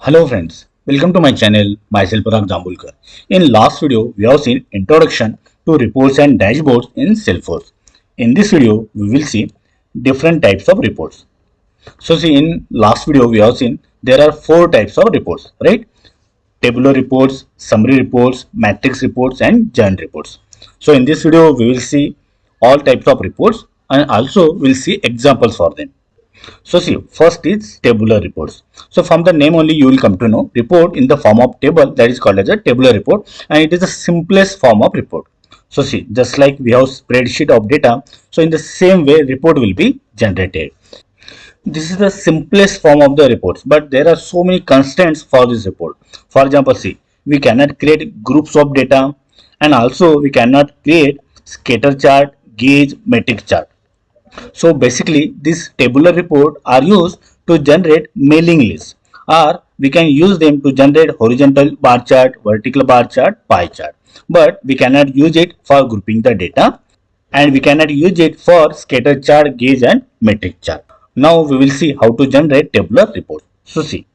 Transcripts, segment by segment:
Hello friends, welcome to my channel, myself Parag Jambulkar. In last video, we have seen introduction to reports and dashboards in Salesforce. In this video, we will see different types of reports. So see, in last video, we have seen there are four types of reports, right? Tabular reports, summary reports, matrix reports and journal reports. So in this video, we will see all types of reports and also we'll see examples for them. So see, first is tabular reports. So from the name only you will come to know report in the form of table, that is called as a tabular report, and it is the simplest form of report. So see, just like we have spreadsheet of data, so in the same way report will be generated. This is the simplest form of the reports, but there are so many constraints for this report. For example, see, we cannot create groups of data, and also we cannot create scatter chart, gauge, metric chart. So basically this tabular report are used to generate mailing lists, or we can use them to generate horizontal bar chart, vertical bar chart, pie chart. But we cannot use it for grouping the data, and we cannot use it for scatter chart, gauge and metric chart. Now we will see how to generate tabular report. So see,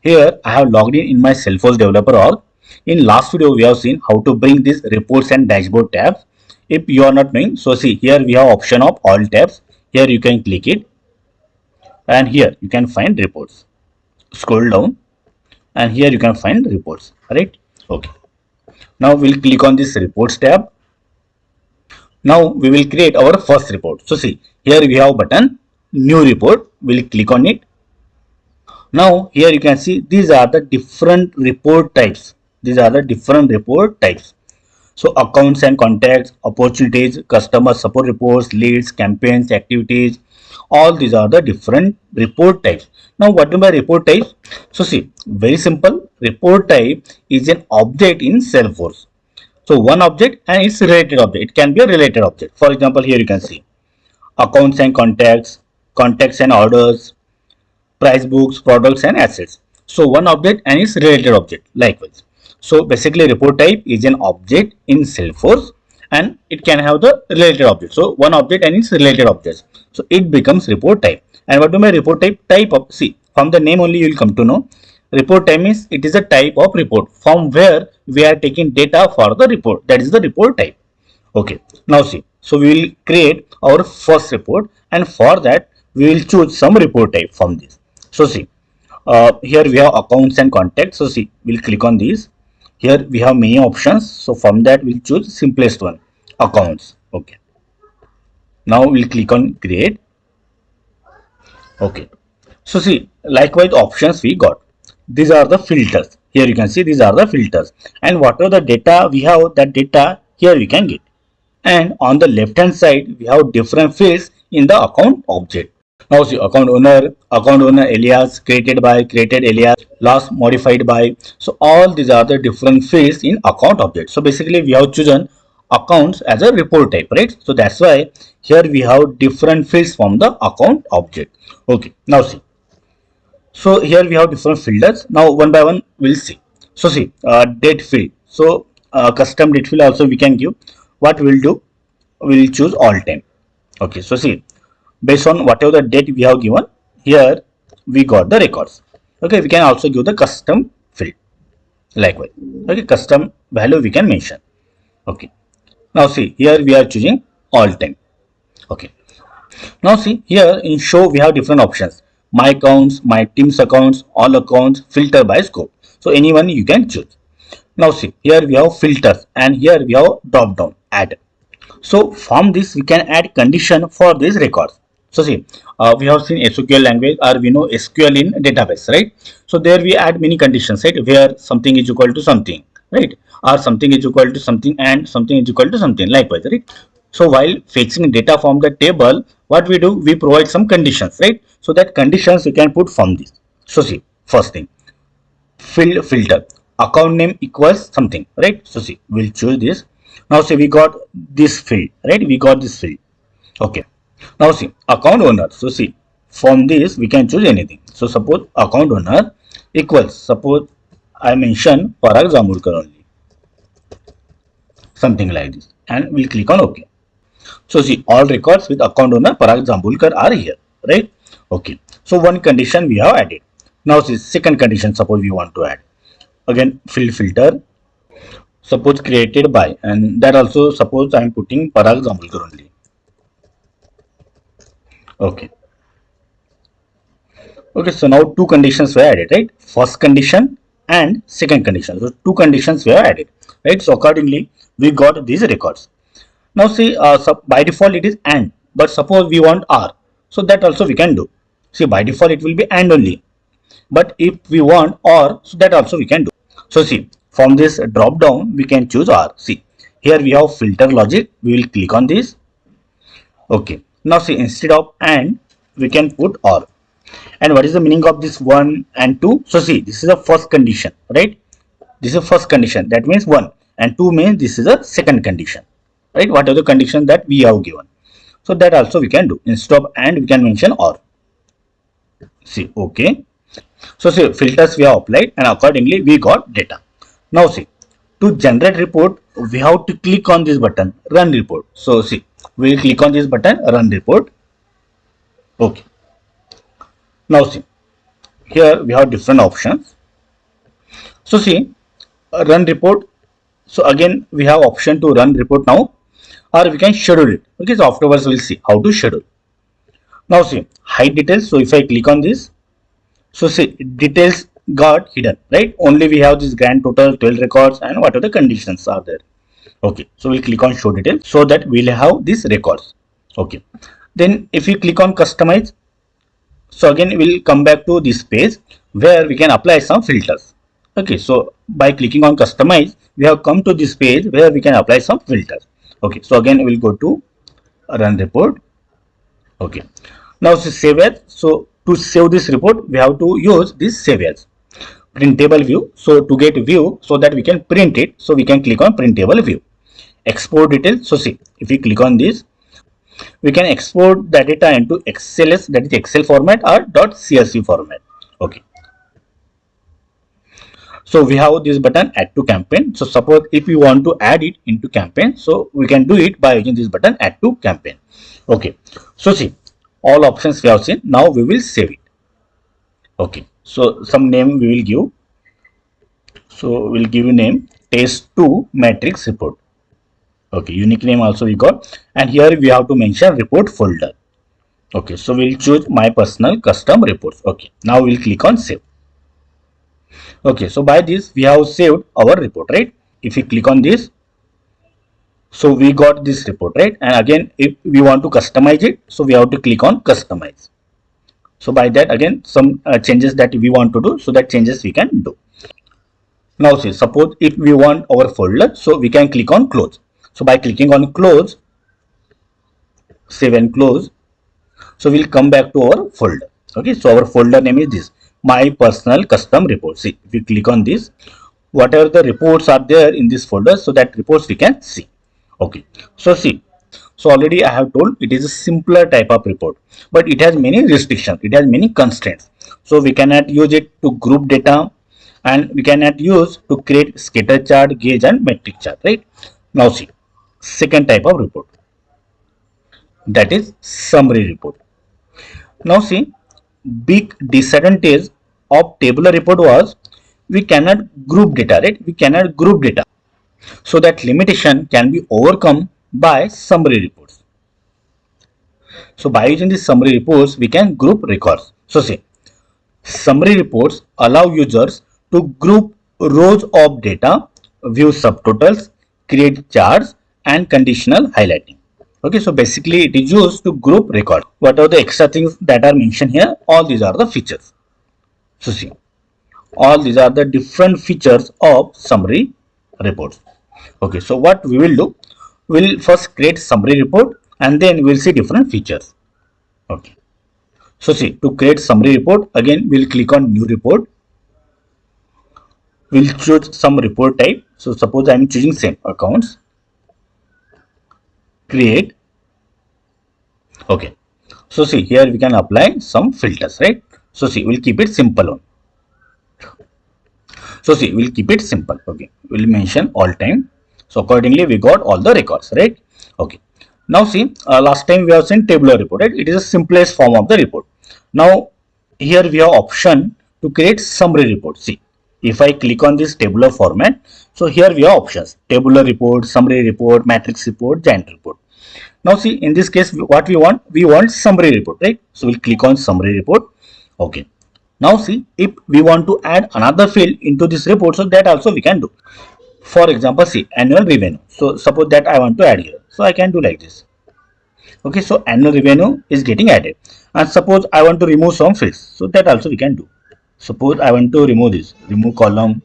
here I have logged in my Salesforce developer org. In last video we have seen how to bring these reports and dashboard tabs. If you are not knowing, so see, here we have option of all tabs. Here you can click it and here you can find reports. Scroll down and here you can find reports, right? Okay. Now we'll click on this reports tab. Now we will create our first report. So see, here we have button new report. We'll click on it. Now here you can see these are the different report types. These are the different report types. So accounts and contacts, opportunities, customer support reports, leads, campaigns, activities, all these are the different report types. Now what do I report types? So see, very simple. Report type is an object in Salesforce. So one object and its related object. It can be a related object. For example, here you can see accounts and contacts, contacts and orders, price books, products and assets. So one object and its related object likewise. So basically report type is an object in Salesforce and it can have the related object. So one object and its related objects. So it becomes report type. And what do my report type? Type of, see, from the name only you will come to know. Report type means it is a type of report from where we are taking data for the report. That is the report type. Okay. Now see, so we will create our first report and for that we will choose some report type from this. So see, here we have accounts and contacts. So see, we'll click on these. Here we have many options. So from that we'll choose simplest one, accounts. Okay. Now we'll click on create. Okay. So see, likewise options we got. These are the filters. Here you can see these are the filters. And whatever the data we have, that data here we can get. And on the left hand side we have different fields in the account object. Now see, account owner alias, created by, created alias, last modified by. So all these are the different fields in account object. So basically we have chosen accounts as a report type, right? So that's why here we have different fields from the account object. Okay, now see. So here we have different filters. Now one by one we'll see. So see, date field. So custom date field also we can give. What we'll do, we'll choose all time. Okay, so see, based on whatever the date we have given, here we got the records. Okay, we can also give the custom field likewise. Okay, custom value we can mention. Okay, now see, here we are choosing all time. Okay, now see, here in show we have different options: my accounts, my team's accounts, all accounts, filter by scope. So anyone you can choose. Now see, here we have filters and here we have drop down add. So from this we can add condition for these records. So see, we have seen SQL language, or we know SQL in database, right? So there we add many conditions, right? Where something is equal to something, right? Or something is equal to something and something is equal to something, likewise, right? So while fetching data from the table, what we do, we provide some conditions, right? So that conditions we can put from this. So see, first thing, field filter, account name equals something, right? So see, we'll choose this. Now see, we got this field, right? We got this field. Okay. Now see, account owner. So see, from this we can choose anything. So suppose account owner equals, suppose I mention Parag Jambulkar only, something like this, and we'll click on OK. So see, all records with account owner Parag Jambulkar are here, right? Okay. So one condition we have added. Now see second condition, suppose we want to add again field filter, suppose created by, and that also suppose I am putting Parag Jambulkar only. Okay. Okay, so now two conditions were added, right? First condition and second condition. So two conditions were added, right? So accordingly, we got these records. Now see, so by default it is AND, but suppose we want OR, so that also we can do. See, by default it will be AND only, but if we want OR, so that also we can do. So see, from this drop down we can choose OR. See, here we have filter logic. We will click on this. Okay. Now see, instead of AND, we can put OR. And what is the meaning of this 1 and 2? So see, this is the first condition, right? This is the first condition, that means 1, and 2 means this is a second condition, right? What are the conditions that we have given? So that also we can do. Instead of AND, we can mention OR. See, okay. So see, filters we have applied, and accordingly we got data. Now see, to generate report, we have to click on this button, run report. So see, we will click on this button, run report. Okay. Now see, here we have different options. So see, run report. So again we have option to run report now, or we can schedule it. Okay, so afterwards we'll see how to schedule. Now see, hide details. So if I click on this, so see, details got hidden, right? Only we have this grand total 12 records and what are the conditions are there. Okay, so we'll click on show details so that we'll have these records. Okay, then if you click on customize, so again we'll come back to this page where we can apply some filters. Okay, so by clicking on customize, we have come to this page where we can apply some filters. Okay, so again we'll go to run report. Okay, now save as. So to save this report, we have to use this save as printable view. So to get view, so that we can print it, so we can click on printable view. Export details. So see, if we click on this, we can export the data into XLS, that is Excel format, or .csv format. Okay. So we have this button add to campaign. So suppose if we want to add it into campaign, so we can do it by using this button add to campaign. Okay. So see, all options we have seen. Now we will save it. Okay. So some name we will give. So we'll give you name test2 matrix report. Okay, unique name also we got, and here we have to mention report folder. Okay, so we'll choose my personal custom reports. Okay, now we'll click on save. Okay, so by this we have saved our report, right? If we click on this, so we got this report, right? And again, if we want to customize it, so we have to click on customize. So by that, again, some changes that we want to do, so that changes we can do. Now see, suppose if we want our folder, so we can click on close. So by clicking on close, save and close, so we'll come back to our folder. Okay, so our folder name is this, my personal custom report. See, if we click on this, whatever the reports are there in this folder, so that reports we can see. Okay, so see, so already I have told it is a simpler type of report, but it has many restrictions, it has many constraints. So we cannot use it to group data, and we cannot use to create scatter chart, gauge, and metric chart, right? Now see, second type of report, that is summary report. Now see, big disadvantage of tabular report was we cannot group data, right? We cannot group data. So that limitation can be overcome by summary reports. So by using these summary reports, we can group records. So see, summary reports allow users to group rows of data, view subtotals, create charts, and conditional highlighting. Okay, so basically it is used to group records. What are the extra things that are mentioned here? All these are the features. So see, all these are the different features of summary reports. Okay, so what we will do, we'll first create summary report and then we'll see different features. Okay, so see, to create summary report, again we'll click on new report. We'll choose some report type. So suppose I'm choosing same accounts, create. Okay, so see, here we can apply some filters, right? So see, we'll keep it simple on. So see, we'll keep it simple. Okay, we'll mention all time. So accordingly we got all the records, right? Okay, now see, last time we have seen tabular report, right? It is the simplest form of the report. Now here we have option to create summary report. See, if I click on this tabular format, so here we have options: tabular report, summary report, matrix report, giant report. Now see, in this case, what we want summary report, right? So we'll click on summary report. Okay. Now see, if we want to add another field into this report, so that also we can do. For example, see, annual revenue. So suppose that I want to add here. So I can do like this. Okay, so annual revenue is getting added. And suppose I want to remove some fields. So that also we can do. Suppose I want to remove this. Remove column,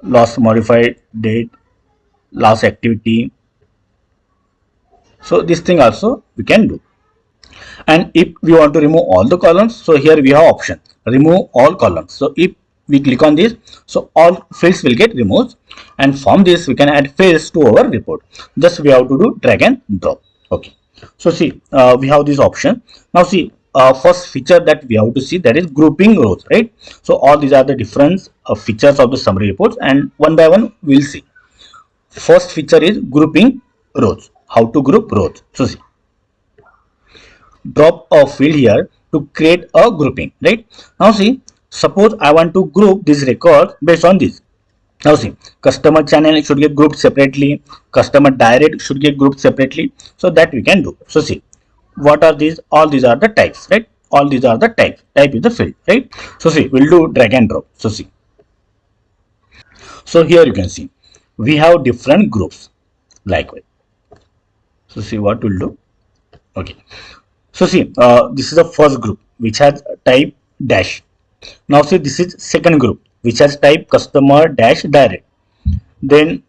last modified date, last activity. So this thing also we can do. And if we want to remove all the columns, so here we have option remove all columns. So if we click on this, so all fields will get removed, and from this we can add fields to our report. Just we have to do drag and drop. Okay, so see, we have this option. Now see, first feature that we have to see, that is grouping rows, right? So all these are the different features of the summary reports, and one by one we'll see. First feature is grouping rows. How to group rows? So see, drop a field here to create a grouping, right? Now see, suppose I want to group this record based on this. Now see, customer channel should get grouped separately, customer direct should get grouped separately, so that we can do. So see, what are these? All these are the types, right? All these are the types. Type is the field, right? So see, we'll do drag and drop. So see, so here you can see we have different groups likewise. So see what we'll do. Okay, so see, this is the first group which has type dash. Now see, this is second group which has type customer dash direct. Then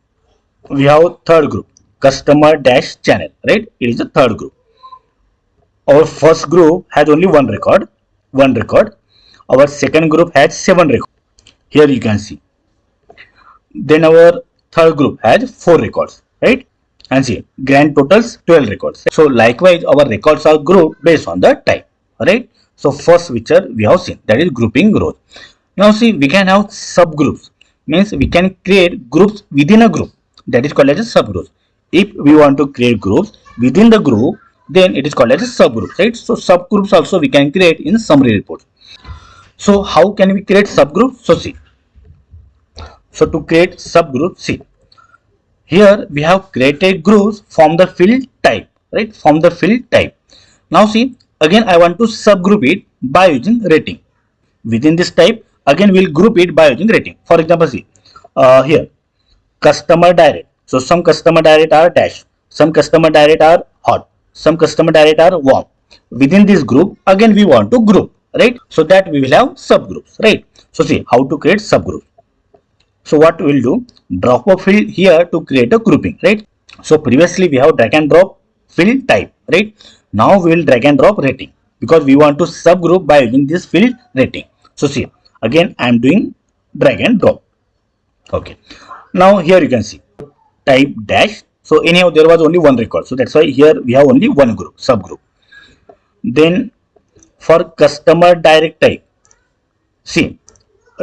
we have third group customer dash channel, right? It is the third group. Our first group has only one record. Our second group has 7 records. Here you can see. Then our third group has 4 records, right? And see, grand totals 12 records. So likewise, our records are grouped based on the type, right? So first feature we have seen, that is grouping rows. Now see, we can have subgroups, means we can create groups within a group, that is called as a subgroups. If we want to create groups within the group, then it is called as a subgroup, right? So subgroups also we can create in summary reports. So how can we create subgroups? So see, so to create subgroups, see, here we have created groups from the field type, right? From the field type. Now see, again I want to subgroup it by using rating. Within this type, again we'll group it by using rating. For example, see, here customer direct. So some customer direct are dash, some customer direct are hot, some customer direct are warm. Within this group, again we want to group, right? So that we will have subgroups, right? So see how to create subgroups. So what we'll do, drop a field here to create a grouping, right? So previously we have drag and drop field type, right? Now we will drag and drop rating because we want to subgroup by using this field rating. So see, again I am doing drag and drop. Okay. Now here you can see type dash. So anyhow there was only one record. So that's why here we have only one group, subgroup. Then for customer direct type, see,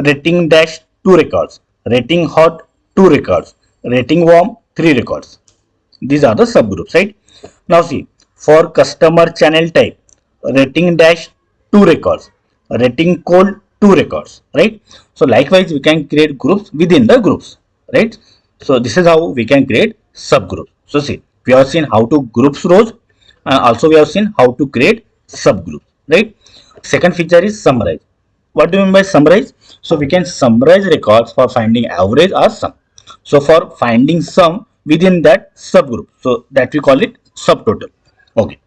rating dash 2 records, rating hot 2 records, rating warm 3 records. These are the subgroups, right? Now see, for customer channel type, rating dash 2 records, rating cold 2 records, right? So likewise we can create groups within the groups, right? So this is how we can create subgroups. So see, we have seen how to group rows, and also we have seen how to create subgroups, right? Second feature is summarize. What do you mean by summarize? So we can summarize records for finding average or sum. So for finding sum within that subgroup, so that we call it subtotal. Okay.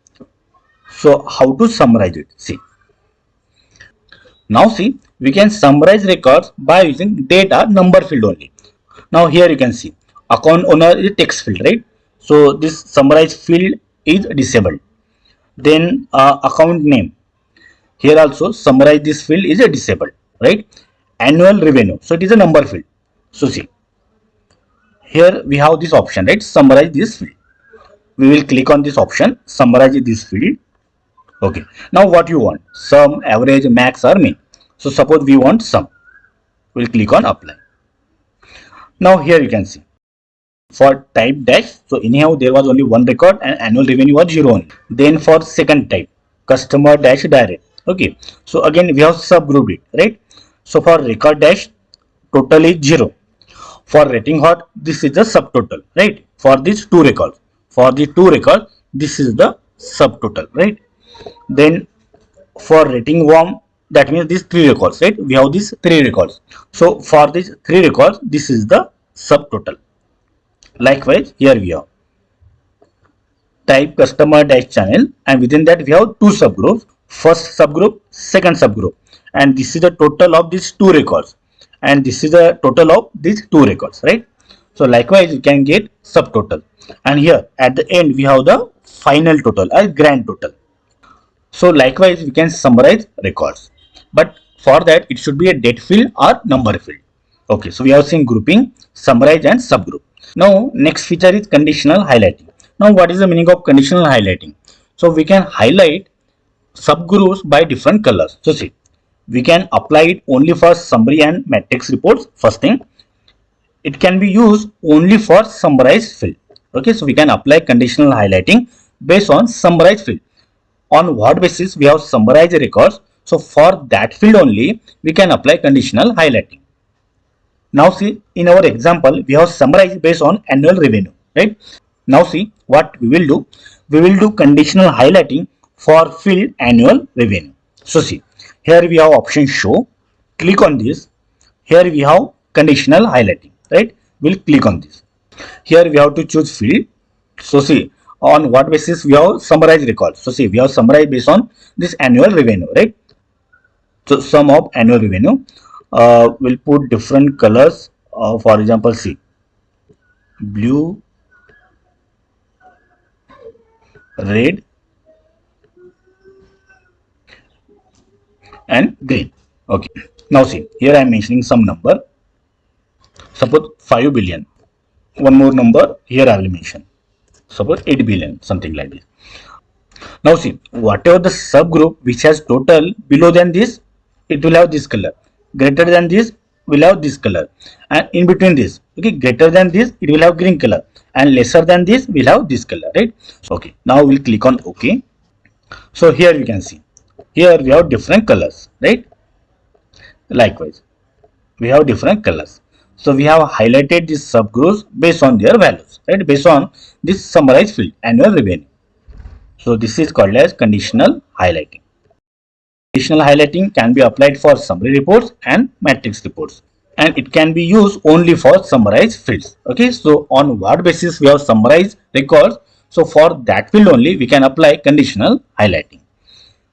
So how to summarize it? See. Now see, we can summarize records by using date or number field only. Now here you can see account owner is a text field, right? So this summarize field is disabled. Then account name. Here also summarize this field is a disabled, right? Annual revenue. So it is a number field. So see, here we have this option, right? Summarize this field. We will click on this option, summarize this field. Okay. Now what you want? Sum, average, max or mean. So suppose we want sum. We'll click on apply. Now here you can see for type dash. So anyhow there was only one record and annual revenue was 0 only. Then for second type, customer dash direct. Okay. So again we have subgrouped it, right? So for record dash, total is 0. For rating hot, this is the subtotal, right? For these two records, this is the subtotal, right? Then for rating warm, that means these three records, right? We have these three records. So for these three records, this is the subtotal. Likewise, here we have type customer dash channel, and within that we have two subgroups, first subgroup, second subgroup, and this is the total of these two records, and this is the total of these two records, right? So likewise you can get subtotal, and here at the end we have the final total or grand total. So likewise we can summarize records, but for that it should be a date field or number field. Okay, so we have seen grouping, summarize and subgroup. Now next feature is conditional highlighting. Now what is the meaning of conditional highlighting? So we can highlight subgroups by different colors. So see, we can apply it only for summary and matrix reports. First thing, it can be used only for summarized field. Okay, so we can apply conditional highlighting based on summarized field. On what basis we have summarized records? So for that field only we can apply conditional highlighting. Now see, in our example we have summarized based on annual revenue, right? Now see what we will do. We will do conditional highlighting for field annual revenue. So see, here we have option show. Click on this. Here we have conditional highlighting, right? We'll click on this. Here we have to choose field. So see, on what basis we have summarized records. So see, we have summarized based on this annual revenue, right? So sum of annual revenue. We'll put different colors. For example, see, blue, red and green. Okay, now see, here I am mentioning some number, suppose 5 billion. One more number here I will mention, suppose 8 billion, something like this. Now see, whatever the subgroup which has total below than this, it will have this color, greater than this will have this color, and in between this, okay, greater than this it will have green color, and lesser than this will have this color, right? Okay, now we'll click on OK. So here you can see, here we have different colors, right? Likewise we have different colors. So we have highlighted these subgroups based on their values, right? Based on this summarized field annual revenue. So this is called as conditional highlighting. Conditional highlighting can be applied for summary reports and matrix reports, and it can be used only for summarized fields. Okay, so on what basis we have summarized records? So for that field only we can apply conditional highlighting.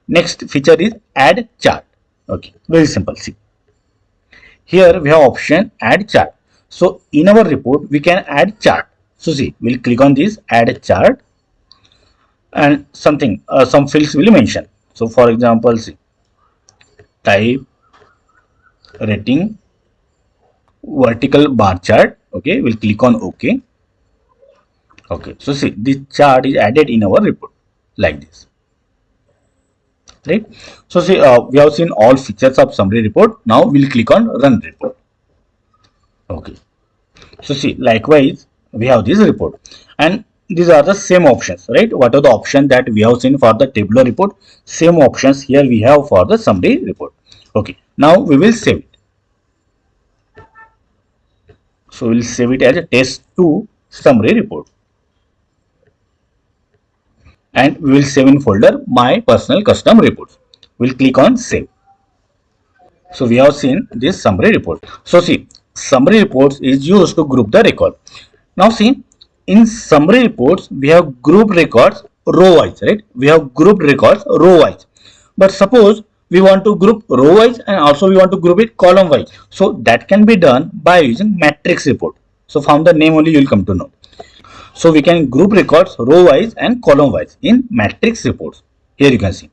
Next feature is add chart. Okay, very simple. See, here we have option add chart. So in our report we can add chart. So see, we'll click on this add chart, and something some fields will mention. So for example, see, type rating vertical bar chart. Okay, we'll click on OK. Okay, so see, this chart is added in our report like this, right? So see, we have seen all features of summary report. Now we'll click on run report. Okay, so see, likewise we have this report, and these are the same options, right? What are the options that we have seen for the tabular report? Same options here we have for the summary report. Okay, now we will save it. So we'll save it as a test2 summary report, and we will save in folder my personal custom reports. We'll click on save. So we have seen this summary report. So see, summary reports is used to group the record. Now see, in summary reports we have grouped records row wise, right? We have grouped records row wise, but suppose we want to group row wise and also we want to group it column wise. So that can be done by using matrix report. So from the name only you will come to know. So we can group records row wise and column wise in matrix reports. Here you can see,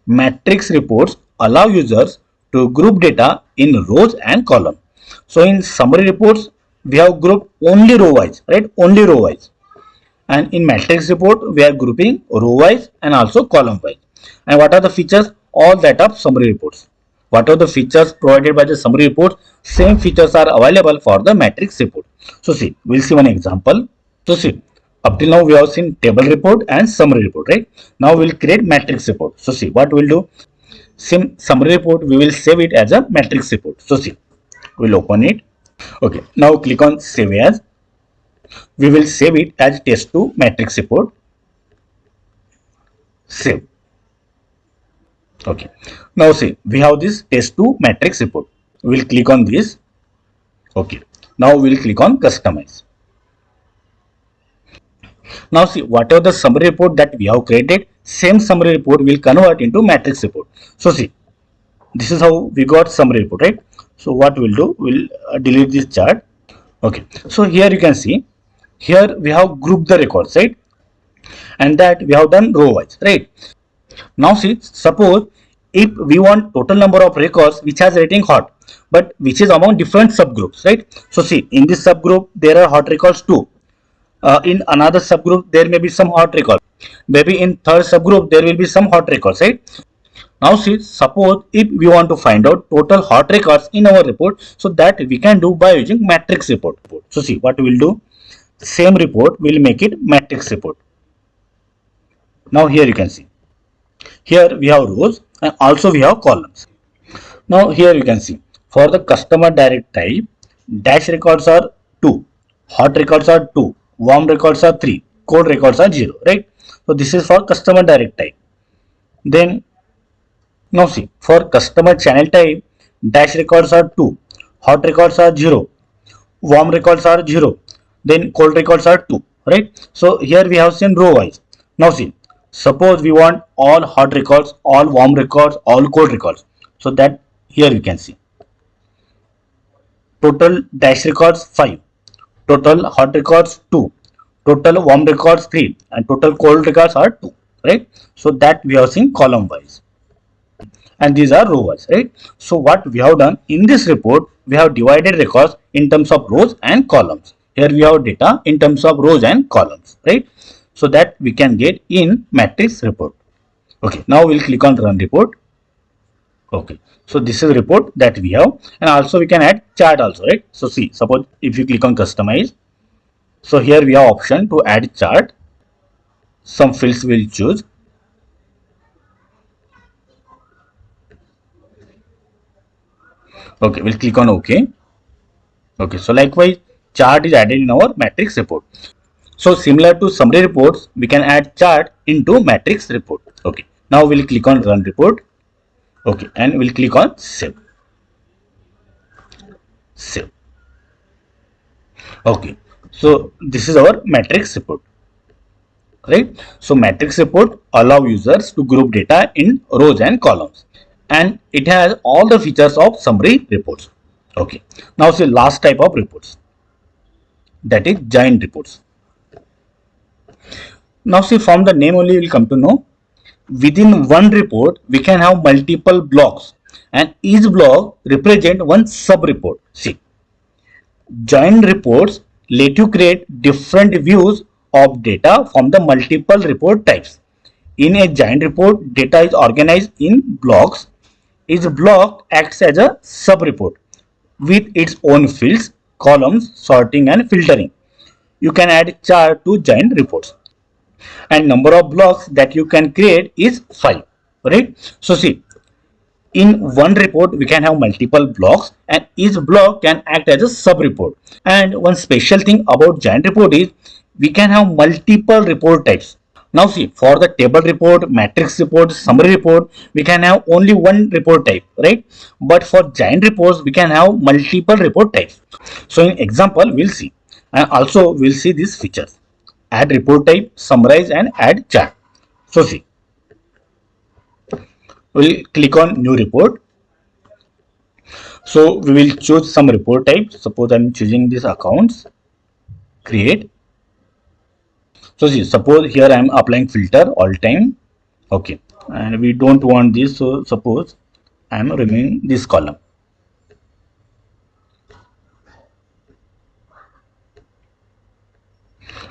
matrix reports allow users to group data in rows and columns. So in summary reports we have grouped only row wise, right? Only row wise. And in matrix report we are grouping row wise and also column wise. And what are the features? All that of summary reports. What are the features provided by the summary report? Same features are available for the matrix report. So see, we'll see one example. So see, up till now we have seen table report and summary report, right? Now we'll create matrix report. So see what we'll do. same summary report, we will save it as a matrix report. So see, we'll open it. Okay, now click on save as. We will save it as test2 matrix report. Save. Okay, now see, we have this test2 matrix report. We'll click on this. Okay, now we'll click on customize. Now see, whatever the summary report that we have created, same summary report will convert into matrix report. So see, this is how we got summary report, right? So what we'll do, we'll delete this chart. Okay, so here you can see, here we have grouped the records, right? And that we have done row wise, right? Now see, suppose if we want total number of records which has rating hot, but which is among different subgroups, right? So see, in this subgroup there are hot records too. In another subgroup there may be some hot records. Maybe in third subgroup there will be some hot records, right? Now see, suppose if we want to find out total hot records in our report, so that we can do by using matrix report. So see, what we will do, same report, we will make it matrix report. Now here you can see, here we have rows and also we have columns. Now here you can see, for the customer direct type, dash records are 2, hot records are 2, warm records are 3, cold records are 0, right? So this is for customer direct type. Then now see, for customer channel type, dash records are 2, hot records are 0, warm records are 0, then cold records are 2, right? So here we have seen row wise. Now see, suppose we want all hot records, all warm records, all cold records. So that here you can see, total dash records 5, total hot records 2, total warm records 3, and total cold records are 2, right? So that we have seen column wise. And these are row wise, right? So what we have done in this report, we have divided records in terms of rows and columns. Here we have data in terms of rows and columns, right? So that we can get in matrix report. Okay, now we'll click on run report. Okay, so this is the report that we have, and also we can add chart also, right? So see, suppose if you click on customize, so here we have option to add chart. Some fields we'll choose. Okay, we'll click on OK. Okay, so likewise, chart is added in our matrix report. So similar to summary reports, we can add chart into matrix report. Okay, now we'll click on run report. Okay, and we'll click on save. Save. Okay, so this is our matrix report, right? So matrix report allow users to group data in rows and columns, and it has all the features of summary reports. Okay, now see last type of reports, that is giant reports. Now see, from the name only you will come to know, within one report we can have multiple blocks and each block represent one sub report. See, joint reports let you create different views of data from the multiple report types. In a giant report, data is organized in blocks. Each block acts as a sub report with its own fields, columns, sorting and filtering. You can add chart to giant reports, and number of blocks that you can create is 5, right? So see, in one report we can have multiple blocks and each block can act as a sub report. And one special thing about giant report is we can have multiple report types. Now see, for the table report, matrix report, summary report, we can have only one report type, right? But for giant reports we can have multiple report types. So in example we'll see, and also we'll see these features: add report type, summarize and add chart. So see, we'll click on new report. So we will choose some report type. Suppose I'm choosing this accounts, create. So see, suppose here I'm applying filter all time. Okay, and we don't want this, so suppose I'm removing this column.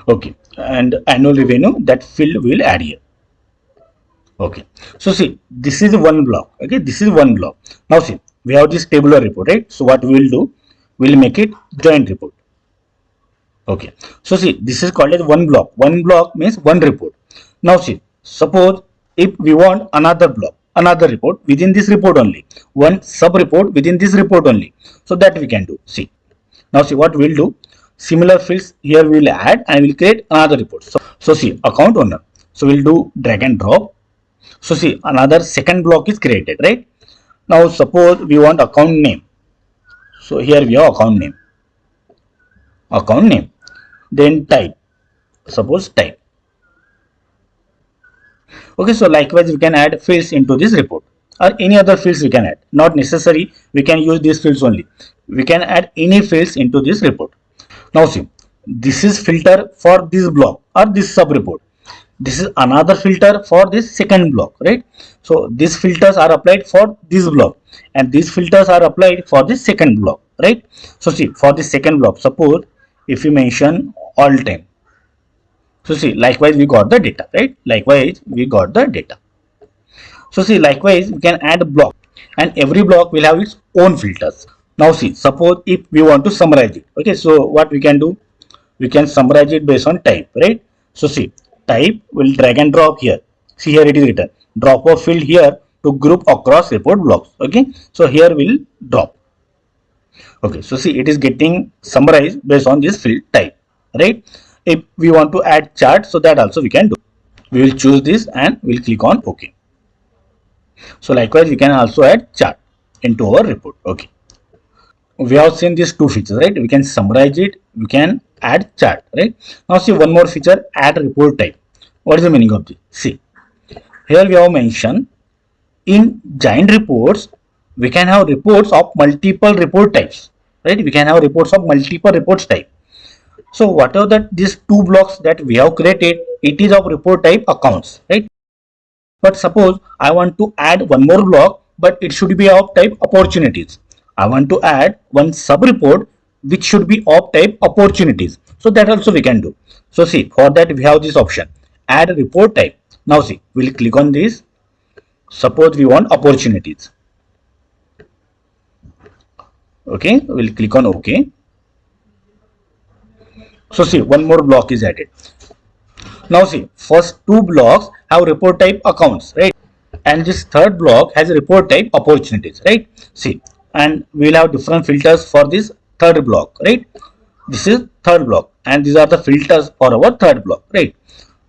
Okay, and annual revenue, that field will add here. Okay, so see, this is one block. Okay, this is one block. Now see, we have this tabular report, right? So what we will do, we'll make it joint report. Okay, so see, this is called as one block. One block means one report. Now see, suppose if we want another block, another report within this report only, one sub report within this report only. So that we can do. See, now see what we'll do. Similar fields here we'll add and we'll create another report. So see, account owner. So we'll do drag and drop. So see, another second block is created, right? Now suppose we want account name. So here we have account name, then type, suppose type. Okay, so likewise we can add fields into this report or any other fields we can add. Not necessary we can use these fields only. We can add any fields into this report. Now see, this is filter for this block or this sub report. This is another filter for this second block, right? So these filters are applied for this block and these filters are applied for this second block, right? So see, for this second block, suppose if we mention all time. So see, likewise we got the data, right? Likewise we got the data. So see, likewise we can add a block and every block will have its own filters. Now see, suppose if we want to summarize it. Okay, so what we can do? We can summarize it based on type, right? So see, type will drag and drop here. See, here it is written drop a field here to group across report blocks. Okay, so here will drop. Okay, so see, it is getting summarized based on this field type, right? If we want to add chart, so that also we can do. We will choose this and we'll click on OK. So likewise we can also add chart into our report. Okay, we have seen these two features, right? We can summarize it, we can add chart, right? Now see one more feature, add report type. What is the meaning of this? See, here we have mentioned in giant reports we can have reports of multiple report types, right? We can have reports of multiple reports type. So whatever that these two blocks that we have created, it is of report type accounts, right? But suppose I want to add one more block, but it should be of type opportunities. I want to add one sub report which should be of type opportunities. So that also we can do. So see, for that we have this option, add report type. Now see, we'll click on this. Suppose we want opportunities. Okay, we'll click on OK. So see, one more block is added. Now see, first two blocks have report type accounts, right? And this third block has report type opportunities, right? See, and we'll have different filters for this third block, right? This is third block and these are the filters for our third block, right?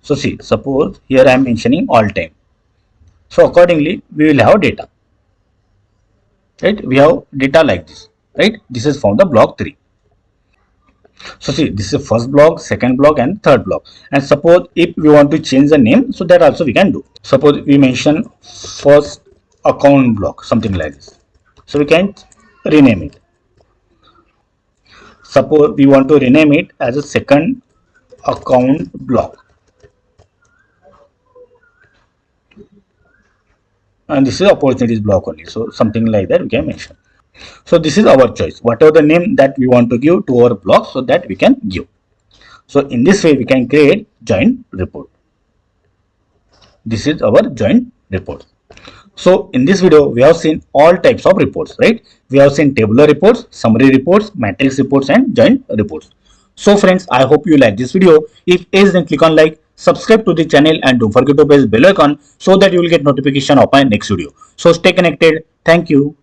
So see, suppose here I am mentioning all time. So accordingly we will have data, right? We have data like this, right? This is from the block 3. So see, this is first block, second block and third block. And suppose if we want to change the name, so that also we can do. Suppose we mention first account block, something like this. So we can rename it. Suppose we want to rename it as a second account block. And this is opportunities block only. So something like that we can mention. So this is our choice, whatever the name that we want to give to our block, so that we can give. So in this way we can create joint report. This is our joint report. So in this video we have seen all types of reports, right? We have seen tabular reports, summary reports, matrix reports and joint reports. So friends, I hope you like this video. If is, then click on like, subscribe to the channel and don't forget to press bell icon so that you will get notification of my next video. So stay connected. Thank you.